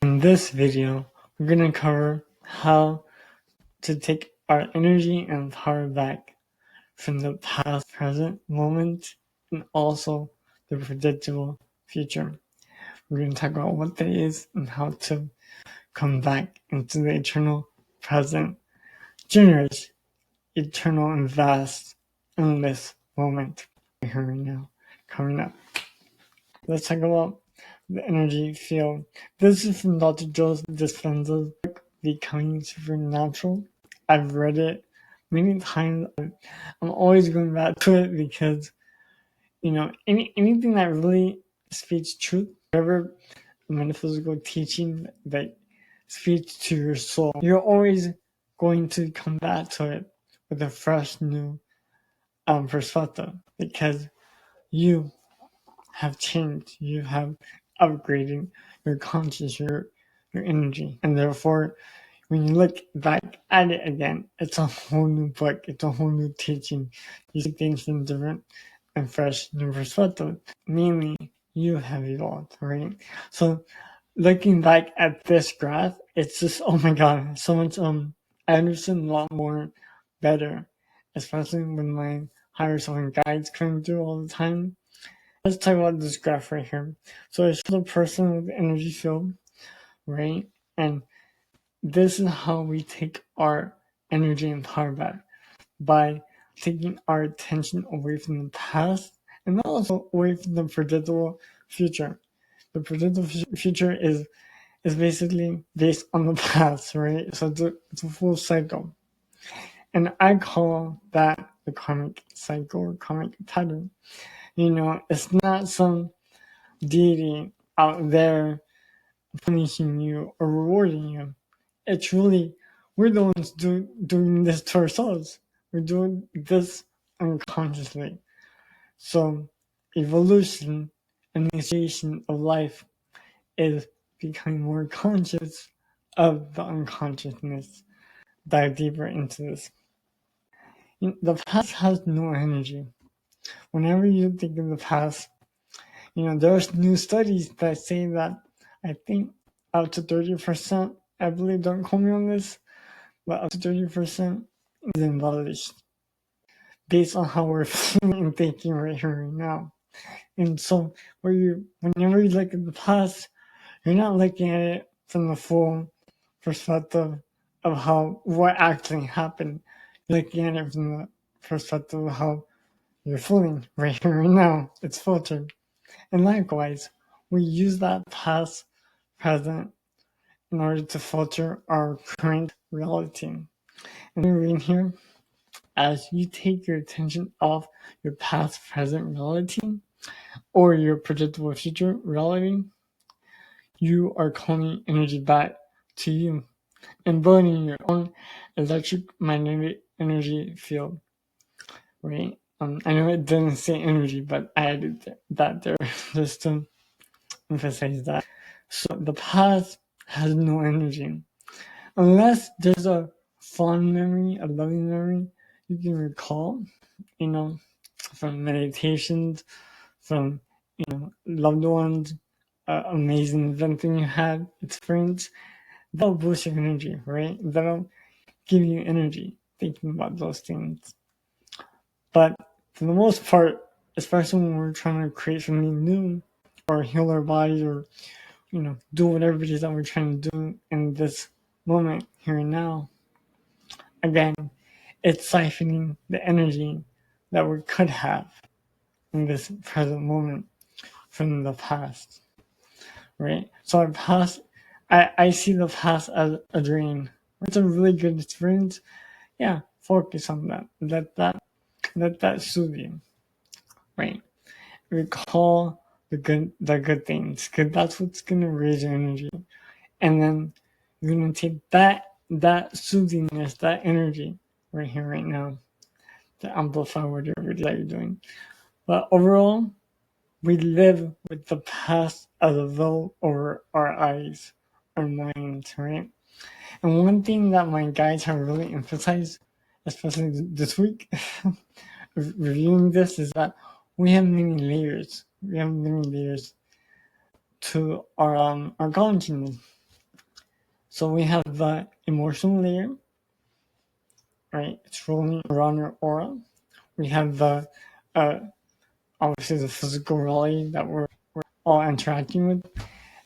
In this video, we're going to cover how to take our energy and power back from the past, present moment, and also the predictable future. We're going to talk about what that is and how to come back into the eternal present, generous, eternal, and vast, endless moment here right now, coming up. Let's talk about the energy field. This is from Dr. Joe Dispenza's book, Becoming Supernatural. I've read it many times. I'm always going back to it because, anything that really speaks truth, whatever metaphysical teaching that speaks to your soul, you're always going to come back to it with a fresh, new perspective because you have changed, you have upgraded your conscious, your energy, and therefore when you look back at it again, it's a whole new book, it's a whole new teaching. You see things from different and fresh new perspective. Mainly, you have evolved, right? So looking back at this graph, it's just, oh my god, so much I understand a lot more better, especially when my higher self and guides come through all the time. Let's talk about this graph right here. So it's the person with the energy field, right? And this is how we take our energy and power back, by taking our attention away from the past and also away from the predictable future. The predictable future is basically based on the past, right? So it's a full cycle. And I call that the karmic cycle or karmic pattern. It's not some deity out there punishing you or rewarding you. It's really, we're the ones doing this to ourselves. We're doing this unconsciously. So evolution, initiation of life, is becoming more conscious of the unconsciousness. Dive deeper into this. The past has no energy. Whenever you think of the past, there's new studies that say that I think up to 30%, I believe, don't quote me on this, but up to 30% is embellished based on how we're feeling and thinking right here, right now. And so, whenever you look at the past, you're not looking at it from the full perspective of what actually happened. You're looking at it from the perspective of how you're feeling right here, right now. It's filtered. And likewise, we use that past, present, in order to filter our current reality. And we're in here, as you take your attention off your past, present reality or your predictable future reality, you are calling energy back to you and building your own electromagnetic energy field, right? I know it didn't say energy, but I added that there just to emphasize that. So the past has no energy. Unless there's a fond memory, a loving memory you can recall, from meditations, from, loved ones, amazing event you had, experience, that'll boost your energy, right? That'll give you energy thinking about those things. But for the most part, especially when we're trying to create something new or heal our bodies or, do whatever it is that we're trying to do in this moment, here and now, again, it's siphoning the energy that we could have in this present moment from the past, right? So our past, I see the past as a dream. It's a really good experience. Yeah, focus on that. Let that soothe you, right? Recall the good things, because that's what's gonna raise your energy. And then you're gonna take that soothingness, that energy right here, right now, to amplify whatever that you're doing. But overall, we live with the past as a veil over our eyes, our minds, right? And one thing that my guides have really emphasized, especially this week, reviewing this, is that we have many layers. We have many layers to our consciousness. So we have the emotional layer, right? It's rolling around your aura. We have the obviously the physical reality that we're all interacting with.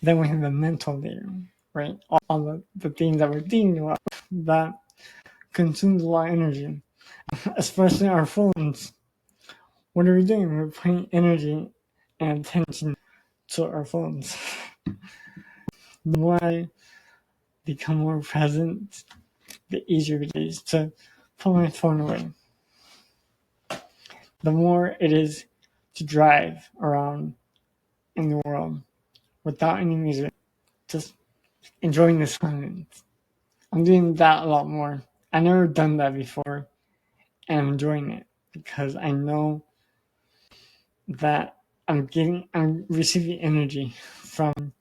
Then we have the mental layer, right? All the things that we're thinking about that consumes a lot of energy, especially our phones. What are we doing? We're putting energy and attention to our phones. The more I become more present, the easier it is to put my phone away. The more it is to drive around in the world without any music, just enjoying the silence. I'm doing that a lot more. I've never done that before, and I'm enjoying it because I know that I'm receiving energy from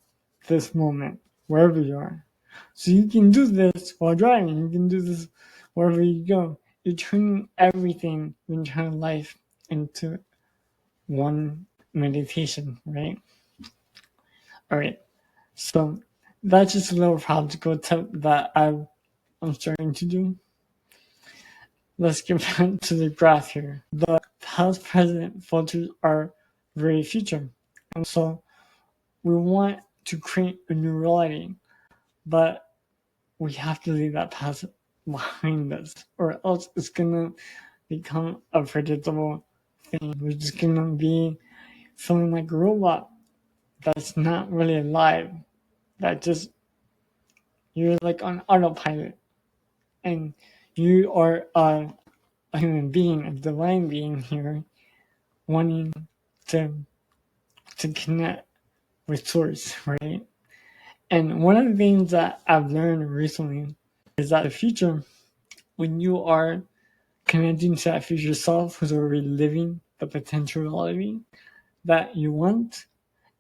this moment, wherever you are. So you can do this while driving. You can do this wherever you go. You're turning everything, your entire life, into one meditation, right? All right. So that's just a little practical tip that I'm starting to do. Let's get back to the graph here. The past present filters are very future. And so we want to create a new reality, but we have to leave that past behind us, or else it's gonna become a predictable thing. We're just gonna be feeling like a robot that's not really alive, that just you're like on autopilot, and you are a human being, a divine being here, wanting to connect with source, right? And one of the things that I've learned recently is that the future, when you are connecting to that future self who's already living the potential reality that you want,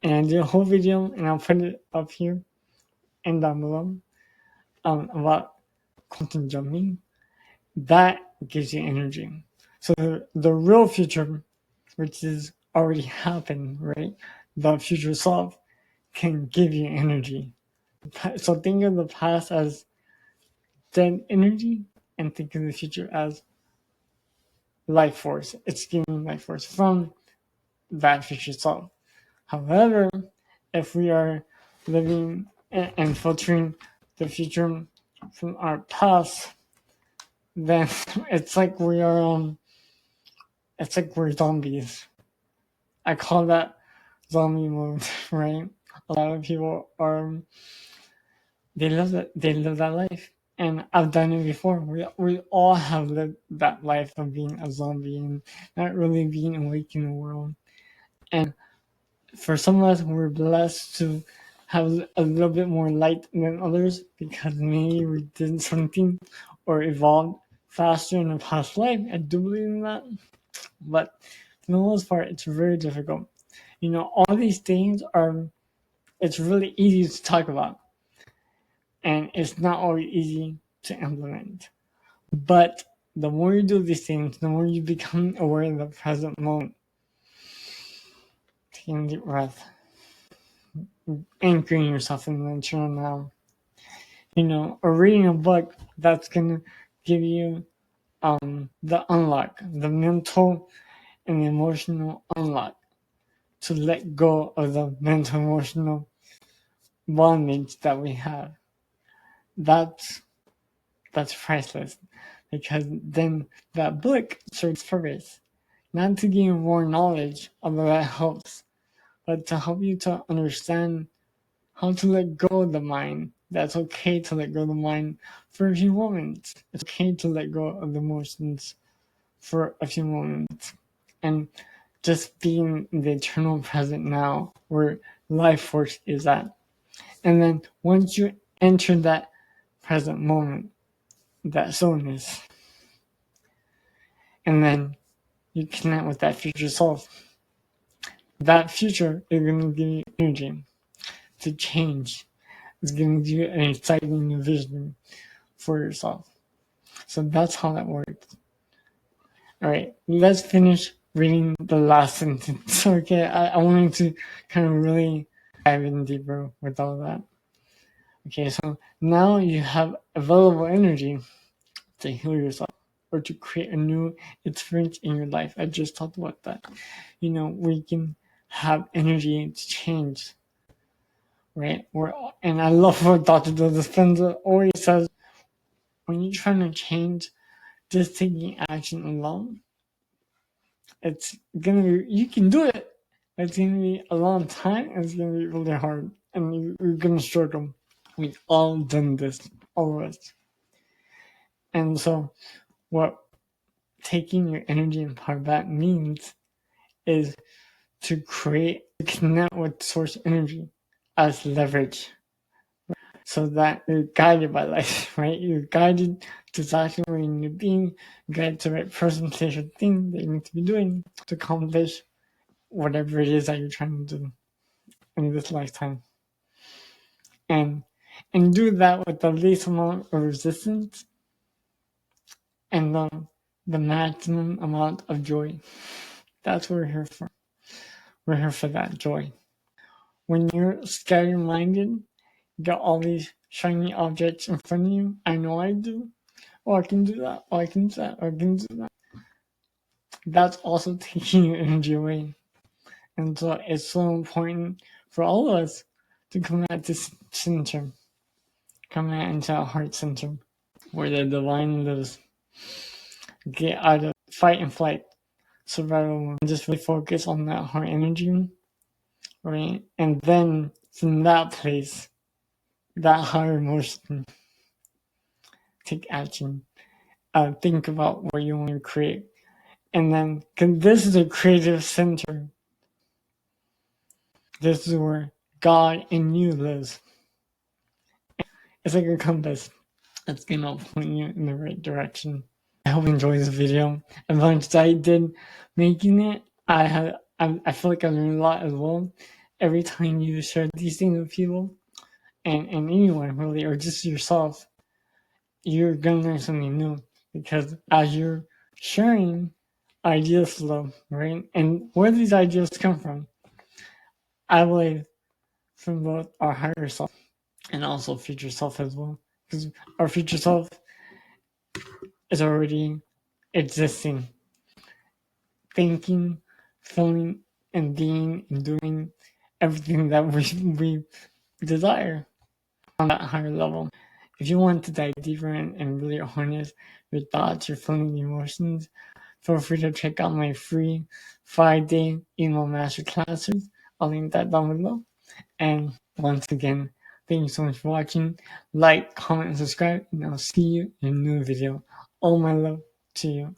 and I did a whole video, and I'll put it up here and down below, about quantum jumping, that gives you energy. So the real future, which is already happened, right? The future self can give you energy. So think of the past as dead energy, and think of the future as life force. It's giving life force from that future self. However, if we are living and filtering the future from our past, then it's like it's like we're zombies. I call that zombie mode, right? A lot of people are, they live that life, and I've done it before. We all have lived that life of being a zombie and not really being awake in the world. And for some of us, we're blessed to have a little bit more light than others because maybe we did something or evolved faster in a past life. I do believe in that, but for the most part, it's very difficult. All these things it's really easy to talk about, and it's not always easy to implement. But the more you do these things, the more you become aware of the present moment. Taking a deep breath, anchoring yourself in the eternal now. Or reading a book that's gonna give you the unlock, the mental and the emotional unlock to let go of the mental emotional bondage that we have. That's priceless, because then that book serves purpose, not to gain more knowledge, although that helps, but to help you to understand how to let go of the mind. That's okay to let go of the mind for a few moments. It's okay to let go of the emotions for a few moments. And just being in the eternal present now, where life force is at. And then once you enter that present moment, that soulness, and then you connect with that future self, that future is going to give you energy to change. It's going to give you an exciting new vision for yourself. So that's how that works. All right, let's finish reading the last sentence. Okay, I wanted to kind of really dive in deeper with all that. Okay, so now you have available energy to heal yourself or to create a new experience in your life. I just talked about that. We can have energy to change, right? And I love what Dr. Joe Dispenza always says, when you're trying to change, just taking action alone, it's gonna be, you can do it. It's gonna be a long time and it's gonna be really hard and you're gonna struggle. We've all done this, all of us. And so what taking your energy and power back means is to connect with source energy as leverage so that you're guided by life, right? You're guided to exactly where you need to be, guided to the right person, place, or thing that you need to be doing to accomplish whatever it is that you're trying to do in this lifetime. And do that with the least amount of resistance and the maximum amount of joy. That's what we're here for. We're here for that joy. When you're scattered minded, you got all these shiny objects in front of you. I know I do. Oh, I can do that. Oh, I can do that. Oh, I can do that. That's also taking your energy away. And so it's so important for all of us to come at this center, come at into our heart center, where the divine lives. Get out of fight and flight, survival, and just really focus on that heart energy, right? And then from that place, that higher emotion, take action. Think about what you want to create. And then, because this is a creative center, this is where God in you lives. It's like a compass that's going to point you in the right direction. I hope you enjoyed this video. As much as I did making it, I feel like I learned a lot as well. Every time you share these things with people, and anyone really, or just yourself, you're gonna learn something new. Because as you're sharing, ideas flow, right? And where do these ideas come from? I believe from both our higher self and also future self as well. Because our future self is already existing, thinking, feeling, and being and doing everything that we desire on that higher level. If you want to dive deeper and really harness your thoughts, your feelings, emotions, feel free to check out my free 5-day email masterclasses. I'll link that down below. And once again, thank you so much for watching. Like, comment, and subscribe, and I'll see you in a new video. All my love to you.